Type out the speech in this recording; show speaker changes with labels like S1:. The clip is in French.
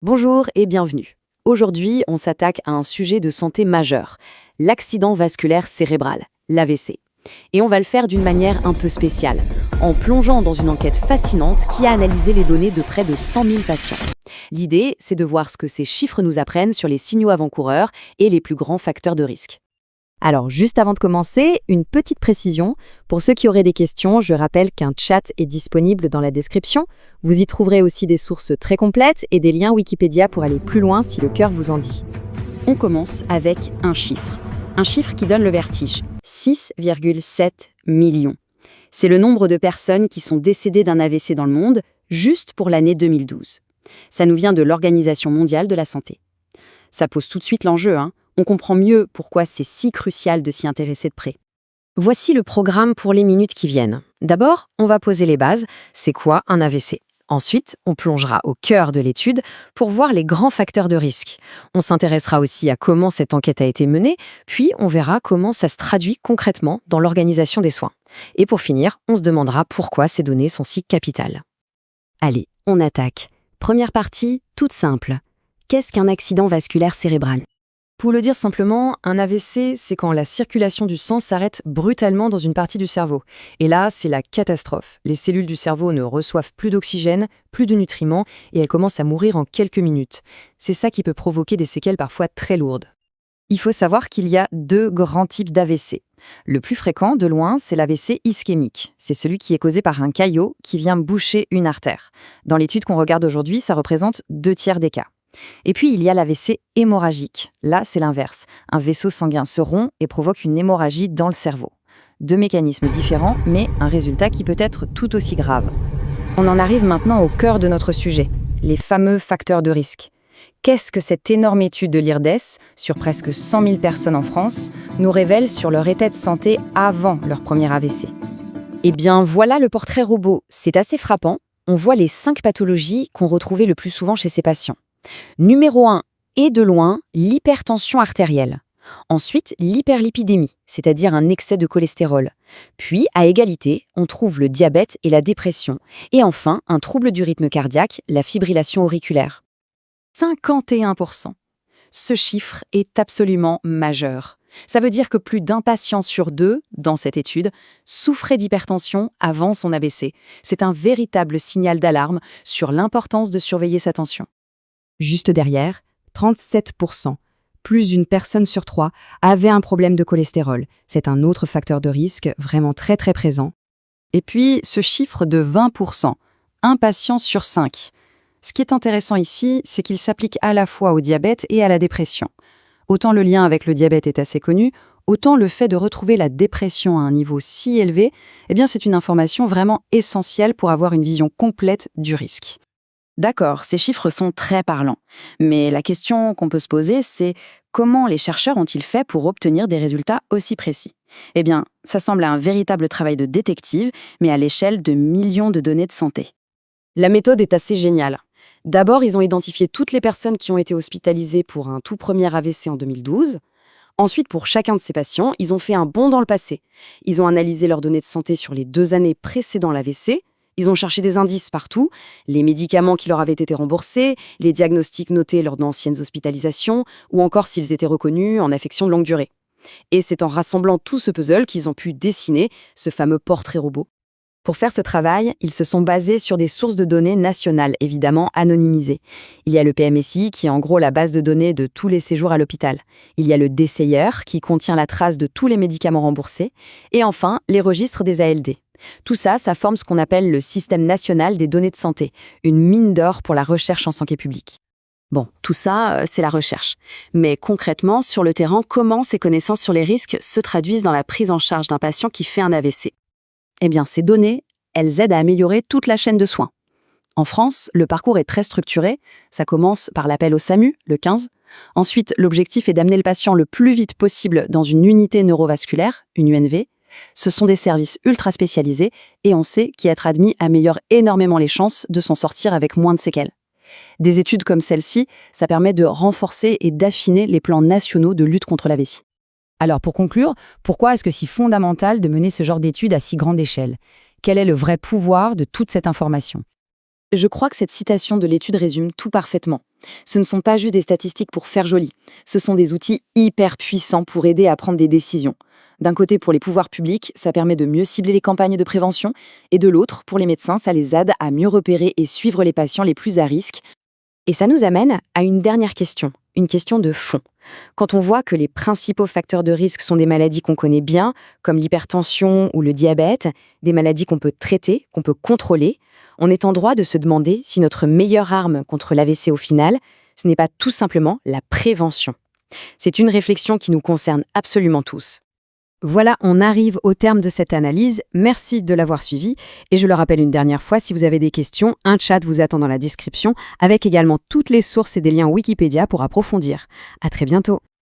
S1: Bonjour et bienvenue. Aujourd'hui, on s'attaque à un sujet de santé majeur, l'accident vasculaire cérébral, l'AVC. Et on va le faire d'une manière un peu spéciale, en plongeant dans une enquête fascinante qui a analysé les données de près de 100 000 patients. L'idée, c'est de voir ce que ces chiffres nous apprennent sur les signaux avant-coureurs et les plus grands facteurs de risque.
S2: Alors, juste avant de commencer, une petite précision. Pour ceux qui auraient des questions, je rappelle qu'un chat est disponible dans la description. Vous y trouverez aussi des sources très complètes et des liens Wikipédia pour aller plus loin si le cœur vous en dit.
S1: On commence avec un chiffre qui donne le vertige, 6,7 millions. C'est le nombre de personnes qui sont décédées d'un AVC dans le monde, juste pour l'année 2012. Ça nous vient de l'Organisation mondiale de la santé. Ça pose tout de suite l'enjeu, On comprend mieux pourquoi c'est si crucial de s'y intéresser de près. Voici le programme pour les minutes qui viennent. D'abord, on va poser les bases. C'est quoi un AVC ? Ensuite, on plongera au cœur de l'étude pour voir les grands facteurs de risque. On s'intéressera aussi à comment cette enquête a été menée, puis on verra comment ça se traduit concrètement dans l'organisation des soins. Et pour finir, on se demandera pourquoi ces données sont si capitales. Allez, on attaque. Première partie, toute simple. Qu'est-ce qu'un accident vasculaire cérébral ? Pour le dire simplement, un AVC, c'est quand la circulation du sang s'arrête brutalement dans une partie du cerveau. Et là, c'est la catastrophe. Les cellules du cerveau ne reçoivent plus d'oxygène, plus de nutriments, et elles commencent à mourir en quelques minutes. C'est ça qui peut provoquer des séquelles parfois très lourdes. Il faut savoir qu'il y a deux grands types d'AVC. Le plus fréquent, de loin, c'est l'AVC ischémique. C'est celui qui est causé par un caillot qui vient boucher une artère. Dans l'étude qu'on regarde aujourd'hui, ça représente 2/3 des cas. Et puis, il y a l'AVC hémorragique. Là, c'est l'inverse. Un vaisseau sanguin se rompt et provoque une hémorragie dans le cerveau. Deux mécanismes différents, mais un résultat qui peut être tout aussi grave. On en arrive maintenant au cœur de notre sujet, les fameux facteurs de risque. Qu'est-ce que cette énorme étude de l'IRDES, sur presque 100 000 personnes en France, nous révèle sur leur état de santé avant leur premier AVC ? Eh bien, voilà le portrait robot. C'est assez frappant. On voit les 5 pathologies qu'on retrouvait le plus souvent chez ces patients. Numéro 1, et de loin, l'hypertension artérielle. Ensuite, l'hyperlipidémie, c'est-à-dire un excès de cholestérol. Puis, à égalité, on trouve le diabète et la dépression. Et enfin, un trouble du rythme cardiaque, la fibrillation auriculaire. 51%. Ce chiffre est absolument majeur. Ça veut dire que plus d'un patient sur 2, dans cette étude, souffrait d'hypertension avant son AVC. C'est un véritable signal d'alarme sur l'importance de surveiller sa tension. Juste derrière, 37%, plus d'une personne sur 3, avait un problème de cholestérol. C'est un autre facteur de risque vraiment très très présent.
S3: Et puis, ce chiffre de 20%, un patient sur 5. Ce qui est intéressant ici, c'est qu'il s'applique à la fois au diabète et à la dépression. Autant le lien avec le diabète est assez connu, autant le fait de retrouver la dépression à un niveau si élevé, c'est une information vraiment essentielle pour avoir une vision complète du risque.
S1: D'accord, ces chiffres sont très parlants. Mais la question qu'on peut se poser, c'est comment les chercheurs ont-ils fait pour obtenir des résultats aussi précis ? Ça semble un véritable travail de détective, mais à l'échelle de millions de données de santé. La méthode est assez géniale. D'abord, ils ont identifié toutes les personnes qui ont été hospitalisées pour un tout premier AVC en 2012. Ensuite, pour chacun de ces patients, ils ont fait un bond dans le passé. Ils ont analysé leurs données de santé sur les 2 années précédant l'AVC. Ils ont cherché des indices partout, les médicaments qui leur avaient été remboursés, les diagnostics notés lors d'anciennes hospitalisations, ou encore s'ils étaient reconnus en affection de longue durée. Et c'est en rassemblant tout ce puzzle qu'ils ont pu dessiner ce fameux portrait robot. Pour faire ce travail, ils se sont basés sur des sources de données nationales, évidemment anonymisées. Il y a le PMSI, qui est en gros la base de données de tous les séjours à l'hôpital. Il y a le DCIR, qui contient la trace de tous les médicaments remboursés. Et enfin, les registres des ALD. Tout ça, ça forme ce qu'on appelle le Système national des données de santé, une mine d'or pour la recherche en santé publique. Bon, tout ça, c'est la recherche. Mais concrètement, sur le terrain, comment ces connaissances sur les risques se traduisent dans la prise en charge d'un patient qui fait un AVC ? Ces données, elles aident à améliorer toute la chaîne de soins. En France, le parcours est très structuré. Ça commence par l'appel au SAMU, le 15. Ensuite, l'objectif est d'amener le patient le plus vite possible dans une unité neurovasculaire, une UNV. Ce sont des services ultra spécialisés et on sait qu'y être admis améliore énormément les chances de s'en sortir avec moins de séquelles. Des études comme celle-ci, ça permet de renforcer et d'affiner les plans nationaux de lutte contre l'AVC.
S2: Alors pour conclure, pourquoi est-ce que c'est fondamental de mener ce genre d'études à si grande échelle ? Quel est le vrai pouvoir de toute cette information ?
S1: Je crois que cette citation de l'étude résume tout parfaitement. Ce ne sont pas juste des statistiques pour faire joli, ce sont des outils hyper puissants pour aider à prendre des décisions. D'un côté, pour les pouvoirs publics, ça permet de mieux cibler les campagnes de prévention, et de l'autre, pour les médecins, ça les aide à mieux repérer et suivre les patients les plus à risque. Et ça nous amène à une dernière question, une question de fond. Quand on voit que les principaux facteurs de risque sont des maladies qu'on connaît bien, comme l'hypertension ou le diabète, des maladies qu'on peut traiter, qu'on peut contrôler, on est en droit de se demander si notre meilleure arme contre l'AVC au final, ce n'est pas tout simplement la prévention. C'est une réflexion qui nous concerne absolument tous.
S2: Voilà, on arrive au terme de cette analyse. Merci de l'avoir suivi. Et je le rappelle une dernière fois, si vous avez des questions, un chat vous attend dans la description, avec également toutes les sources et des liens Wikipédia pour approfondir. À très bientôt.